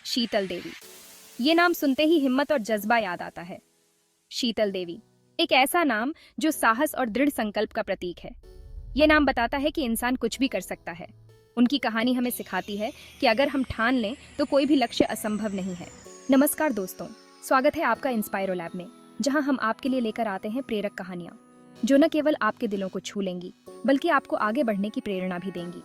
शीतल देवी। ये नाम सुनते ही हिम्मत और जज्बा याद आता है। शीतल देवी एक ऐसा नाम जो साहस और दृढ़ संकल्प का प्रतीक है। ये नाम बताता है कि इंसान कुछ भी कर सकता है। उनकी कहानी हमें सिखाती है कि अगर हम ठान लें तो कोई भी लक्ष्य असंभव नहीं है। नमस्कार दोस्तों, स्वागत है आपका इंस्पायरो लैब में, जहां हम आपके लिए लेकर आते हैं प्रेरक कहानियां जो न केवल आपके दिलों को छू लेंगी बल्कि आपको आगे बढ़ने की प्रेरणा भी देंगी।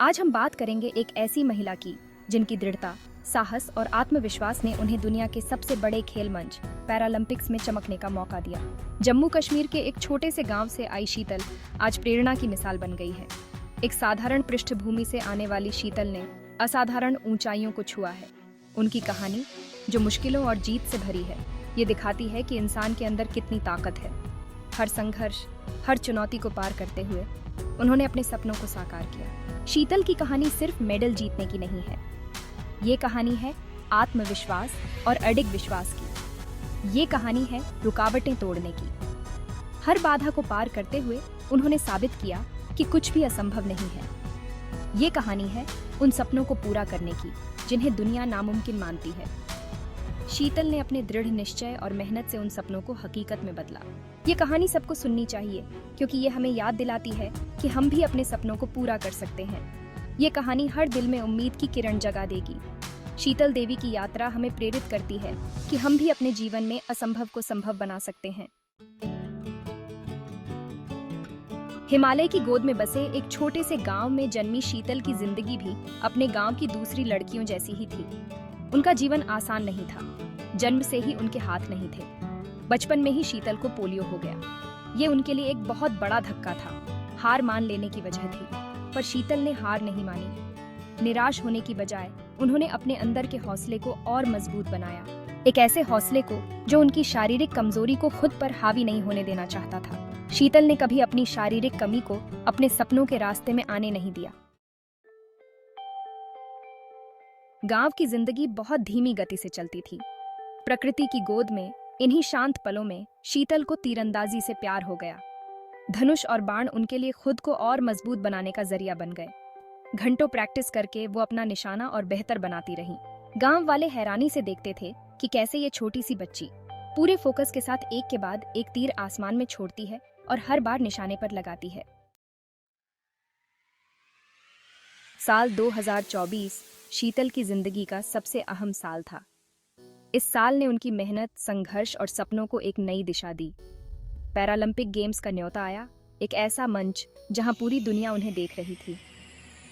आज हम बात करेंगे एक ऐसी महिला की जिनकी दृढ़ता, साहस और आत्मविश्वास ने उन्हें दुनिया के सबसे बड़े खेल मंच पैरालंपिक्स में चमकने का मौका दिया। जम्मू कश्मीर के एक छोटे से गांव से आई शीतल आज प्रेरणा की मिसाल बन गई है। एक साधारण पृष्ठभूमि से आने वाली शीतल ने असाधारण ऊंचाइयों को छुआ है। उनकी कहानी, जो मुश्किलों और जीत से भरी है, ये दिखाती है कि इंसान के अंदर कितनी ताकत है। हर संघर्ष, हर चुनौती को पार करते हुए उन्होंने अपने सपनों को साकार किया। शीतल की कहानी सिर्फ मेडल जीतने की नहीं है, ये कहानी है आत्मविश्वास और अडिग विश्वास की। ये कहानी है रुकावटें तोड़ने की। हर बाधा को पार करते हुए उन्होंने साबित किया कि कुछ भी असंभव नहीं है। ये कहानी है उन सपनों को पूरा करने की जिन्हें दुनिया नामुमकिन मानती है। शीतल ने अपने दृढ़ निश्चय और मेहनत से उन सपनों को हकीकत में बदला। ये कहानी सबको सुननी चाहिए क्योंकि ये हमें याद दिलाती है कि हम भी अपने सपनों को पूरा कर सकते हैं। ये कहानी हर दिल में उम्मीद की किरण जगा देगी। शीतल देवी की यात्रा हमें प्रेरित करती है कि हम भी अपने जीवन में असंभव को संभव बना सकते हैं। हिमालय की गोद में बसे एक छोटे से गांव में जन्मी शीतल की जिंदगी भी अपने गांव की दूसरी लड़कियों जैसी ही थी। उनका जीवन आसान नहीं था। जन्म से ही उनके हाथ नहीं थे। बचपन में ही शीतल को पोलियो हो गया। ये उनके लिए एक बहुत बड़ा धक्का था। हार मान लेने की वजह थी, पर शीतल ने हार नहीं मानी। निराश होने की बजाय उन्होंने अपने अंदर के हौसले को और मजबूत बनाया। एक ऐसे हौसले को जो उनकी शारीरिक कमजोरी को खुद पर हावी नहीं होने देना चाहता था। शीतल ने कभी अपनी शारीरिक कमी को अपने सपनों के रास्ते में आने नहीं दिया। गांव की जिंदगी बहुत धीमी गति से चलती थी। प्रकृति की गोद में इन्हीं शांत पलों में शीतल को तीरंदाजी से प्यार हो गया। धनुष और बाण उनके लिए खुद को और मजबूत बनाने का जरिया बन गए। घंटों प्रैक्टिस करके वो अपना निशाना और बेहतर बनाती रही। गांव वाले हैरानी से देखते थे कि कैसे ये छोटी सी बच्ची पूरे फोकस के साथ एक के बाद एक तीर आसमान में छोड़ती है और हर बार निशाने पर लगाती है। साल 2024 शीतल की जिंदगी का सबसे अहम साल था। इस साल ने उनकी मेहनत, संघर्ष और सपनों को एक नई दिशा दी। पैरालंपिक गेम्स का न्योता आया, एक ऐसा मंच जहां पूरी दुनिया उन्हें देख रही थी।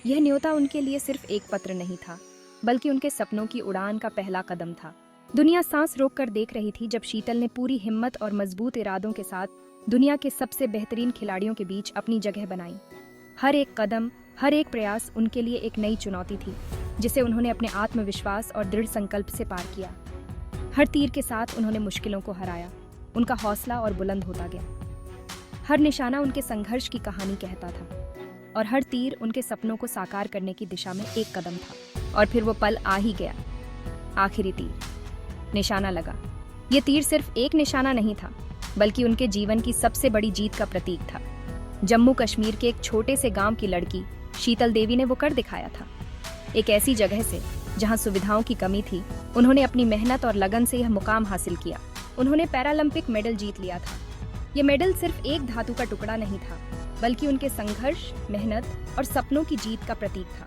यह न्योता उनके लिए सिर्फ एक पत्र नहीं था, बल्कि उनके सपनों की उड़ान का पहला कदम था। दुनिया सांस रोककर देख रही थी जब शीतल ने पूरी हिम्मत और मजबूत इरादों के साथ दुनिया के सबसे बेहतरीन खिलाड़ियों के बीच अपनी जगह बनाई। हर एक कदम, हर एक प्रयास उनके लिए एक नई चुनौती थी, जिसे उन्होंने अपने आत्मविश्वास और दृढ़ संकल्प से पार किया। हर तीर के साथ उन्होंने मुश्किलों को हराया। उनका हौसला और बुलंद होता गया। हर निशाना उनके संघर्ष की कहानी कहता था और हर तीर उनके सपनों को साकार करने की दिशा में एक कदम था। और फिर वो पल आ ही गया। आखिरी तीर, निशाना लगा। ये तीर सिर्फ एक निशाना नहीं था, बल्कि उनके जीवन की सबसे बड़ी जीत का प्रतीक था। जम्मू कश्मीर के एक छोटे से गांव की लड़की शीतल देवी ने वो कर दिखाया था। एक ऐसी जगह से जहां सुविधाओं की कमी थी, उन्होंने अपनी मेहनत और लगन से यह मुकाम हासिल किया। उन्होंने पैरालंपिक मेडल जीत लिया था। यह मेडल सिर्फ एक धातु का टुकड़ा नहीं था, बल्कि उनके संघर्ष, मेहनत और सपनों की जीत का प्रतीक था।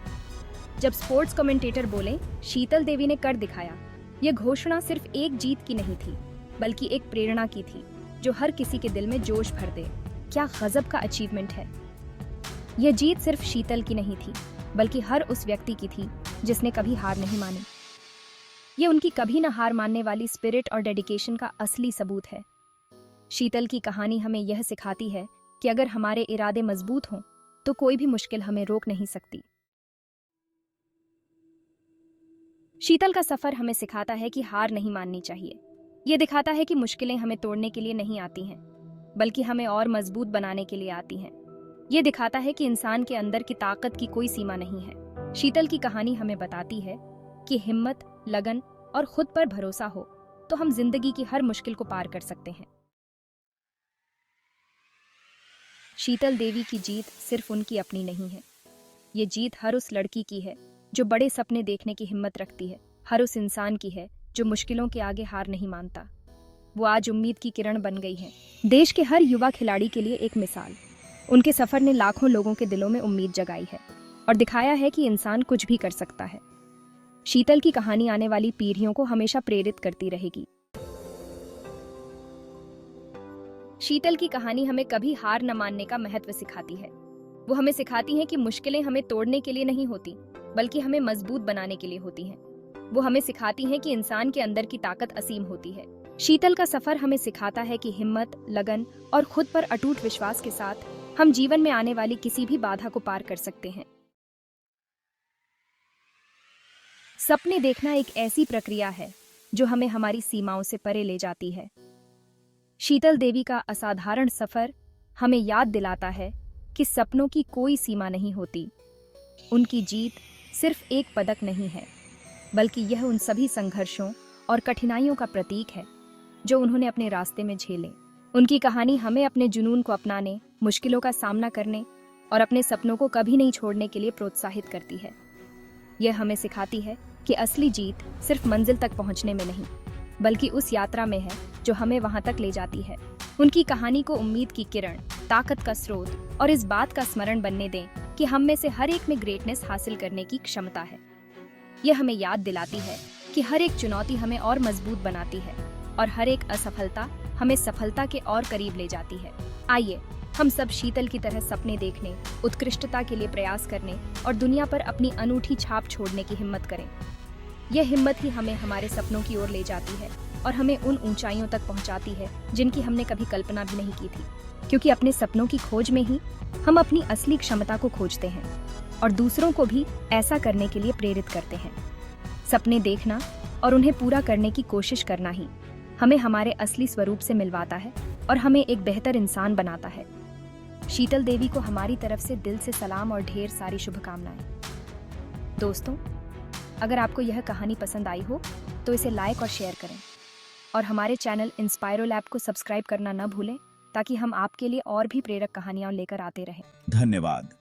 जब स्पोर्ट्स कमेंटेटर बोले, शीतल देवी ने कर दिखाया, यह घोषणा सिर्फ एक जीत की नहीं थी, बल्कि एक प्रेरणा की थी जो हर किसी के दिल में जोश भर दे। क्या गजब का अचीवमेंट है। यह जीत सिर्फ शीतल की नहीं थी, बल्कि हर उस व्यक्ति की थी जिसने कभी हार नहीं मानी। ये उनकी कभी न हार मानने वाली स्पिरिट और डेडिकेशन का असली सबूत है। शीतल की कहानी हमें यह सिखाती है कि अगर हमारे इरादे मजबूत हों तो कोई भी मुश्किल हमें रोक नहीं सकती। शीतल का सफर हमें सिखाता है कि हार नहीं माननी चाहिए। ये दिखाता है कि मुश्किलें हमें तोड़ने के लिए नहीं आती हैं, बल्कि हमें और मजबूत बनाने के लिए आती हैं। ये दिखाता है कि इंसान के अंदर की ताकत की कोई सीमा नहीं है। शीतल की कहानी हमें बताती है कि हिम्मत, लगन और खुद पर भरोसा हो तो हम जिंदगी की हर मुश्किल को पार कर सकते हैं। शीतल देवी की जीत सिर्फ उनकी अपनी नहीं है, ये जीत हर उस लड़की की है जो बड़े सपने देखने की हिम्मत रखती है, हर उस इंसान की है जो मुश्किलों के आगे हार नहीं मानता। वो आज उम्मीद की किरण बन गई है, देश के हर युवा खिलाड़ी के लिए एक मिसाल। उनके सफर ने लाखों लोगों के दिलों में उम्मीद जगाई है और दिखाया है कि इंसान कुछ भी कर सकता है। शीतल की कहानी आने वाली पीढ़ियों को हमेशा प्रेरित करती रहेगी। शीतल की कहानी हमें कभी हार न मानने का महत्व सिखाती है। वो हमें सिखाती हैं कि मुश्किलें हमें तोड़ने के लिए नहीं होती, बल्कि हमें मजबूत बनाने के लिए होती हैं। वो हमें सिखाती हैं कि इंसान के अंदर की ताकत असीम होती है। शीतल का सफर हमें सिखाता है कि हिम्मत, लगन और खुद पर अटूट विश्वास के साथ हम जीवन में आने वाली किसी भी बाधा को पार कर सकते हैं। सपने देखना एक ऐसी प्रक्रिया है जो हमें हमारी सीमाओं से परे ले जाती है। शीतल देवी का असाधारण सफर हमें याद दिलाता है कि सपनों की कोई सीमा नहीं होती। उनकी जीत सिर्फ एक पदक नहीं है, बल्कि यह उन सभी संघर्षों और कठिनाइयों का प्रतीक है जो उन्होंने अपने रास्ते में झेले। उनकी कहानी हमें अपने जुनून को अपनाने, मुश्किलों का सामना करने और अपने सपनों को कभी नहीं छोड़ने के लिए प्रोत्साहित करती है। यह हमें सिखाती है कि असली जीत सिर्फ मंजिल तक पहुंचने में नहीं, बल्कि उस यात्रा में है जो हमें वहां तक ले जाती है। उनकी कहानी को उम्मीद की किरण, ताकत का स्रोत और इस बात का स्मरण बनने दें कि हम में से हर एक में ग्रेटनेस हासिल करने की क्षमता है। यह हमें याद दिलाती है कि हर एक चुनौती हमें और मजबूत बनाती है और हर एक असफलता हमें सफलता के और करीब ले जाती है। आइए हम सब शीतल की तरह सपने देखने, उत्कृष्टता के लिए प्रयास करने और दुनिया पर अपनी अनूठी छाप छोड़ने की हिम्मत करें। यह हिम्मत ही हमें हमारे सपनों की ओर ले जाती है और हमें उन ऊंचाइयों तक पहुंचाती है जिनकी हमने कभी कल्पना भी नहीं की थी। क्योंकि अपने सपनों की खोज में ही हम अपनी असली क्षमता को खोजते हैं और दूसरों को भी ऐसा करने के लिए प्रेरित करते हैं। सपने देखना और उन्हें पूरा करने की कोशिश करना ही हमें हमारे असली स्वरूप से मिलवाता है और हमें एक बेहतर इंसान बनाता है। शीतल देवी को हमारी तरफ से दिल से सलाम और ढेर सारी शुभकामनाएं। दोस्तों, अगर आपको यह कहानी पसंद आई हो तो इसे लाइक और शेयर करें और हमारे चैनल इंस्पायरो लैब को सब्सक्राइब करना न भूलें, ताकि हम आपके लिए और भी प्रेरक कहानियां लेकर आते रहें। धन्यवाद।